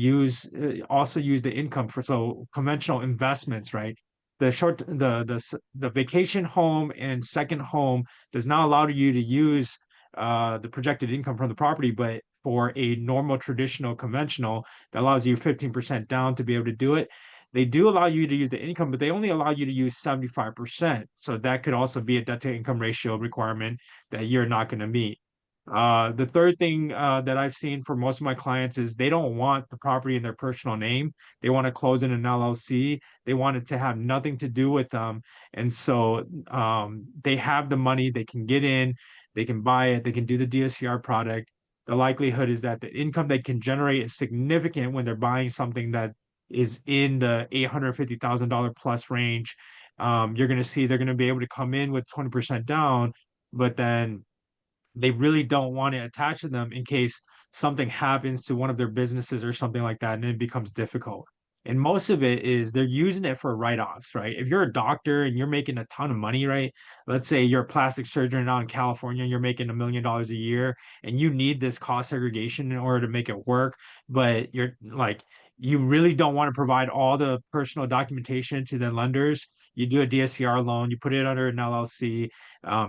also use the income for, so conventional investments, right? The vacation home and second home does not allow you to use the projected income from the property, but for a normal traditional conventional that allows you 15% down to be able to do it. They do allow you to use the income, but they only allow you to use 75%. So that could also be a debt to income ratio requirement that you're not going to meet. The third thing that I've seen for most of my clients is they don't want the property in their personal name. They want to close in an LLC. They want it to have nothing to do with them. And so they have the money, they can get in, they can buy it, they can do the DSCR product. The likelihood is that the income they can generate is significant when they're buying something that is in the $850,000 plus range. You're going to see they're going to be able to come in with 20% down, but then they really don't want to attach to them in case something happens to one of their businesses or something like that, and it becomes difficult. And most of it is they're using it for write-offs, right? If you're a doctor and you're making a ton of money, right? Let's say you're a plastic surgeon out in California and you're making $1 million a year and you need this cost segregation in order to make it work, but you're like, you really don't want to provide all the personal documentation to the lenders. You do a DSCR loan, you put it under an LLC.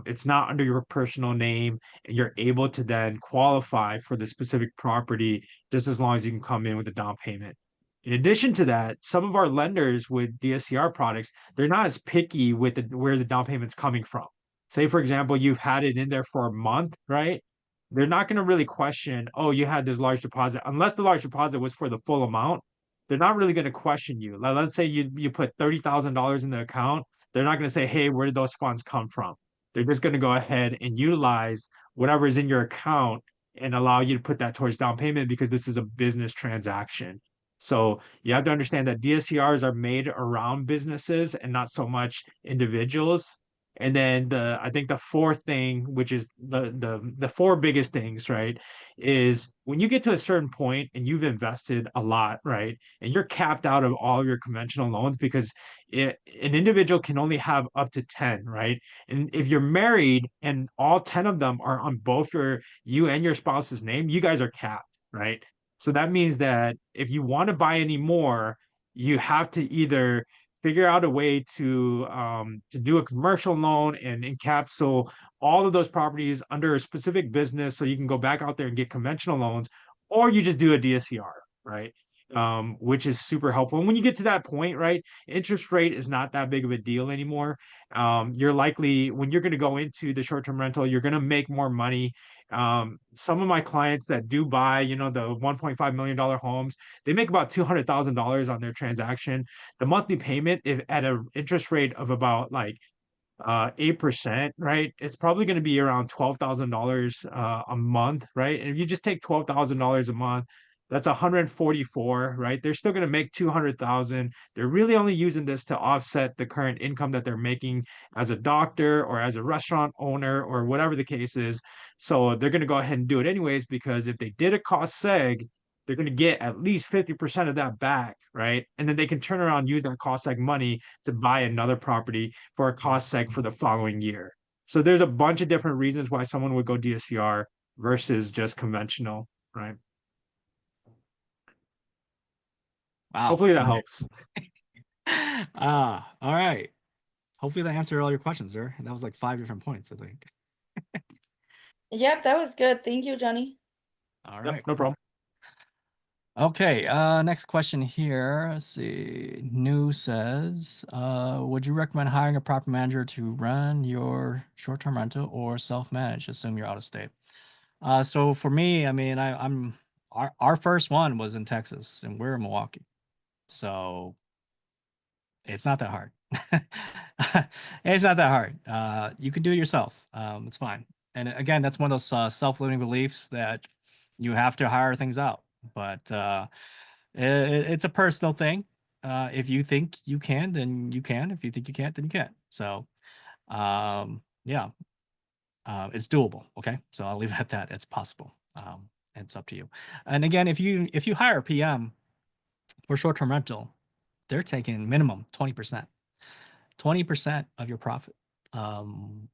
It's not under your personal name, and you're able to then qualify for the specific property just as long as you can come in with a down payment. In addition to that, some of our lenders with DSCR products, they're not as picky with where the down payment's coming from. Say, for example, you've had it in there for a month, right? They're not going to really question, oh, you had this large deposit, unless the large deposit was for the full amount. They're not really going to question you. Let's say you put $30,000 in the account. They're not going to say, hey, where did those funds come from? They're just going to go ahead and utilize whatever is in your account and allow you to put that towards down payment because this is a business transaction. So you have to understand that DSCRs are made around businesses and not so much individuals. And then I think the fourth thing, which is the four biggest things, right, is when you get to a certain point and you've invested a lot, right, and you're capped out of all of your conventional loans because an individual can only have up to 10, right? And if you're married and all 10 of them are on both you and your spouse's name, you guys are capped, right? So that means that if you want to buy any more, you have to either figure out a way to do a commercial loan and encapsulate all of those properties under a specific business so you can go back out there and get conventional loans, or you just do a DSCR, right? Which is super helpful. And when you get to that point, right, interest rate is not that big of a deal anymore. You're likely, when you're going to go into the short-term rental, you're going to make more money. Some of my clients that do buy, the $1.5 million homes, they make about $200,000 on their transaction. The monthly payment, if at an interest rate of about like 8%, right? It's probably going to be around $12,000 a month, right? And if you just take $12,000 a month, that's 144, right? They're still going to make 200,000. They're really only using this to offset the current income that they're making as a doctor or as a restaurant owner or whatever the case is. So they're going to go ahead and do it anyways because if they did a cost seg, they're going to get at least 50% of that back, right? And then they can turn around and use that cost seg money to buy another property for a cost seg for the following year. So there's a bunch of different reasons why someone would go DSCR versus just conventional, right? Wow. Hopefully that All right. helps. All right. Hopefully that answered all your questions there. That was like 5 different points, I think. Yep, that was good. Thank you, Johnny. All Yep, right, no cool. problem. Okay, next question here. Let's see. New says, would you recommend hiring a property manager to run your short-term rental or self-manage, assume you're out of state? So for me, I mean, I'm our first one was in Texas and we're in Milwaukee. So it's not that hard. It's not that hard. You can do it yourself. It's fine. And again, that's one of those self-limiting beliefs that you have to hire things out. But it's a personal thing. If you think you can, then you can. If you think you can't, then you can't. So yeah, it's doable. Okay, so I'll leave it at that. It's possible. It's up to you. And again, if you hire a PM for short-term rental, they're taking minimum 20%. 20% of your profit. And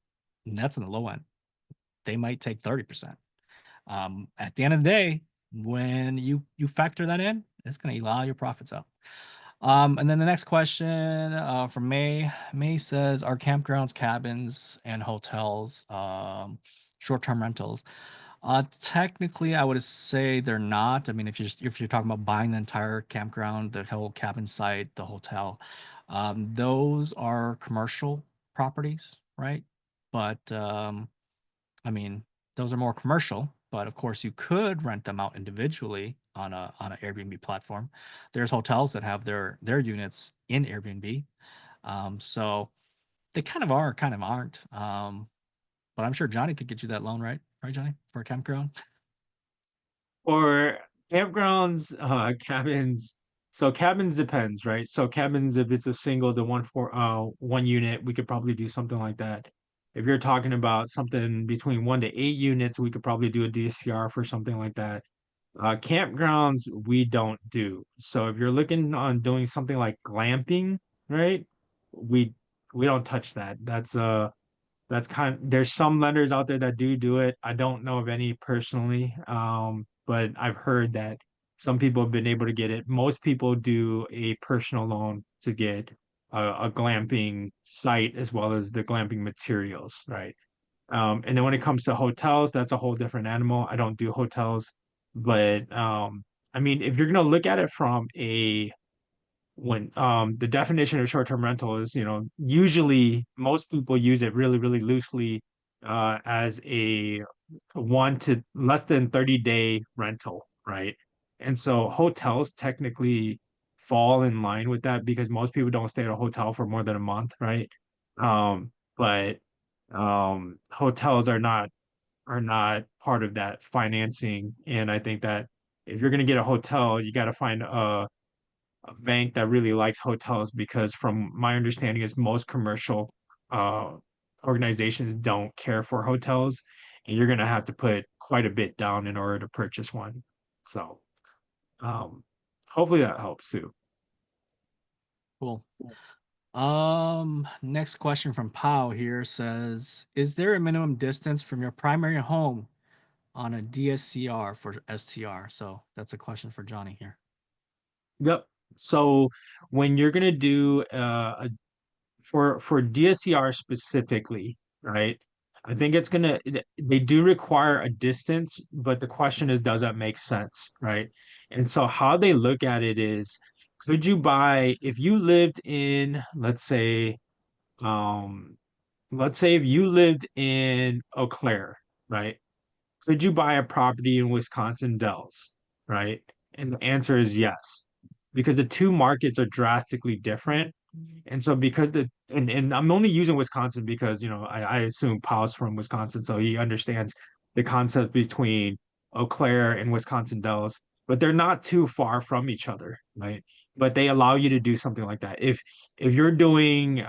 that's in the low end. They might take 30%. At the end of the day, when you factor that in, it's going to allow your profits up. And then the next question from May. May says, are campgrounds, cabins, and hotels short-term rentals? Technically, I would say they're not. I mean, if you're talking about buying the entire campground, the whole cabin site, the hotel, those are commercial properties, right? But I mean, those are more commercial. But of course, you could rent them out individually on an Airbnb platform. There's hotels that have their units in Airbnb, so they kind of are, kind of aren't. But I'm sure Johnny could get you that loan, right? Right, Johnny, for a campground. Or campgrounds, cabins. So cabins depends, right? So cabins, if it's a single, the one unit, we could probably do something like that. If you're talking about something between 1 to 8 units, we could probably do a DCR for something like that. Campgrounds, we don't do. So if you're looking on doing something like glamping, right? We we don't touch that. That's there's some lenders out there that do it. I don't know of any personally, but I've heard that some people have been able to get it. Most people do a personal loan to get a glamping site as well as the glamping materials, right? And then when it comes to hotels, that's a whole different animal. I don't do hotels, but I mean, if you're gonna look at it from a when the definition of short-term rental is, usually most people use it really, really loosely as a 1 to less than 30-day rental, right? And so hotels technically fall in line with that because most people don't stay at a hotel for more than a month, right? But hotels are not part of that financing. And I think that if you're gonna get a hotel, you got to find a bank that really likes hotels because from my understanding is most commercial uh organizations don't care for hotels and you're gonna have to put quite a bit down in order to purchase one. So um hopefully that helps too. Cool. Next question from Pau here says, is there a minimum distance from your primary home on a DSCR for STR? So that's a question for Johnny here. Yep. So when you're gonna do a for DSCR specifically, right? I think they do require a distance, but the question is, does that make sense, right? And so how they look at it is, could you buy if you lived in, um, let's say if you lived in Eau Claire, right? Could you buy a property in Wisconsin Dells, right? And the answer is yes, because the two markets are drastically different. And so and I'm only using Wisconsin because, I assume Paul's from Wisconsin, so he understands the concept between Eau Claire and Wisconsin Dells, but they're not too far from each other, right? But they allow you to do something like that. If you're doing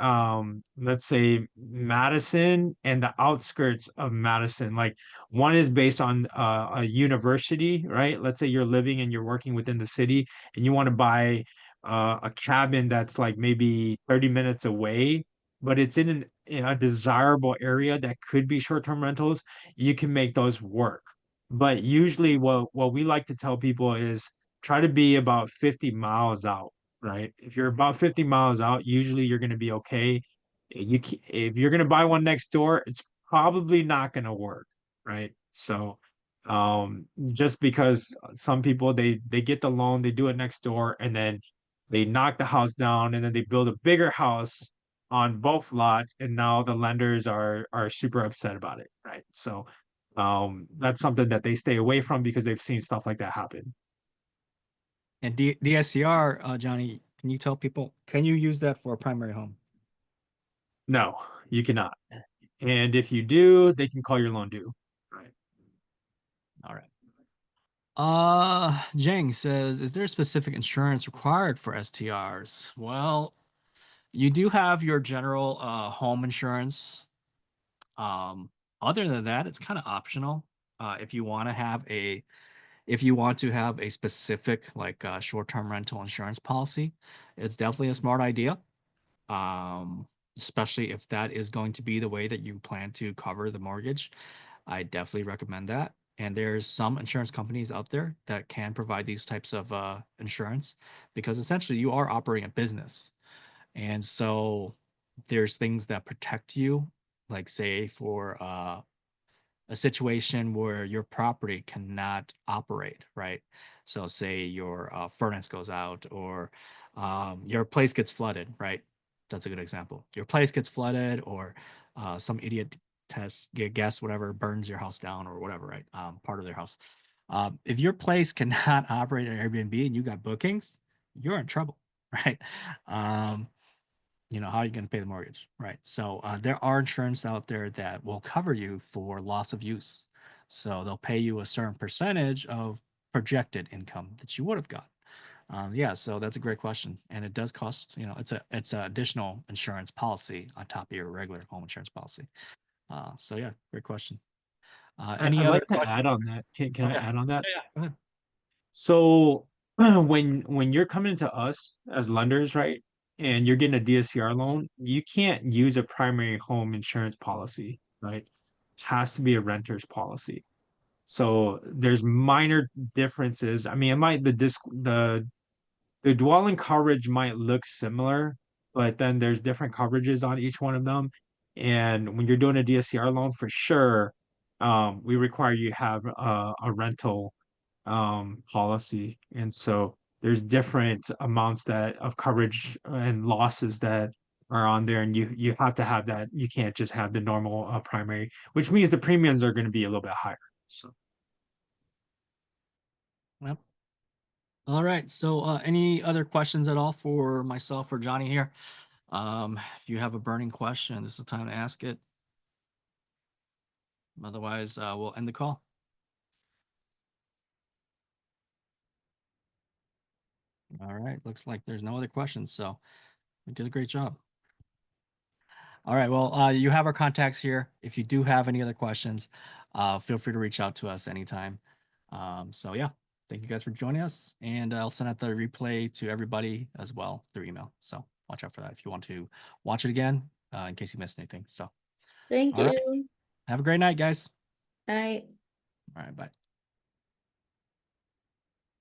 let's say Madison and the outskirts of Madison, like one is based on a university, right? Let's say you're living and you're working within the city and you want to buy a cabin that's like maybe 30 minutes away, but it's in a desirable area that could be short-term rentals, you can make those work. But usually what we like to tell people is try to be about 50 miles out, right? If you're about 50 miles out, usually you're going to be okay. If you're going to buy one next door, it's probably not going to work, right? So, just because some people they get the loan, they do it next door, and then they knock the house down, and then they build a bigger house on both lots, and now the lenders are super upset about it, right? So, that's something that they stay away from because they've seen stuff like that happen. And DSCR, Johnny, can you tell people, can you use that for a primary home? No, you cannot. And if you do, they can call your loan due. Right. All right. Jang says, is there a specific insurance required for STRs? Well, you do have your general home insurance. Um, Other than that, it's kind of optional. If you want to have a specific like short-term rental insurance policy, it's definitely a smart idea. Um, Especially if that is going to be the way that you plan to cover the mortgage. I definitely recommend that. And there's some insurance companies out there that can provide these types of insurance because essentially you are operating a business. And so there's things that protect you, like say for a situation where your property cannot operate, right? So say your furnace goes out or your place gets flooded, right? That's a good example. Your place gets flooded or some idiot guess whatever burns your house down or whatever, right? Part of their house. If your place cannot operate an Airbnb and you got bookings, you're in trouble, right? How are you going to pay the mortgage, right? So there are insurance out there that will cover you for loss of use. So they'll pay you a certain percentage of projected income that you would have got. Yeah, so that's a great question, and it does cost. It's an additional insurance policy on top of your regular home insurance policy. So yeah, great question. Any I'd other like to questions? add on that. Can Oh I yeah, add on that? yeah, yeah. Go ahead. So when you're coming to us as lenders, right, and you're getting a DSCR loan, you can't use a primary home insurance policy, right? Has to be a renter's policy. So there's minor differences. I mean, it might the dwelling coverage might look similar, but then there's different coverages on each one of them. And when you're doing a DSCR loan, for sure, we require you have a rental policy. And so there's different amounts that of coverage and losses that are on there, and you have to have that. You can't just have the normal primary, which means the premiums are going to be a little bit higher. So. Yep. All right. So, any other questions at all for myself or Johnny here? If you have a burning question, this is the time to ask it. Otherwise, we'll end the call. All right. Looks like there's no other questions. So, we did a great job. All right. Well, you have our contacts here. If you do have any other questions, feel free to reach out to us anytime. So, yeah. Thank you guys for joining us. And I'll send out the replay to everybody as well through email. So, watch out for that if you want to watch it again in case you missed anything. So, Thank all right. you. Have a great night, guys. Bye. All right. Bye.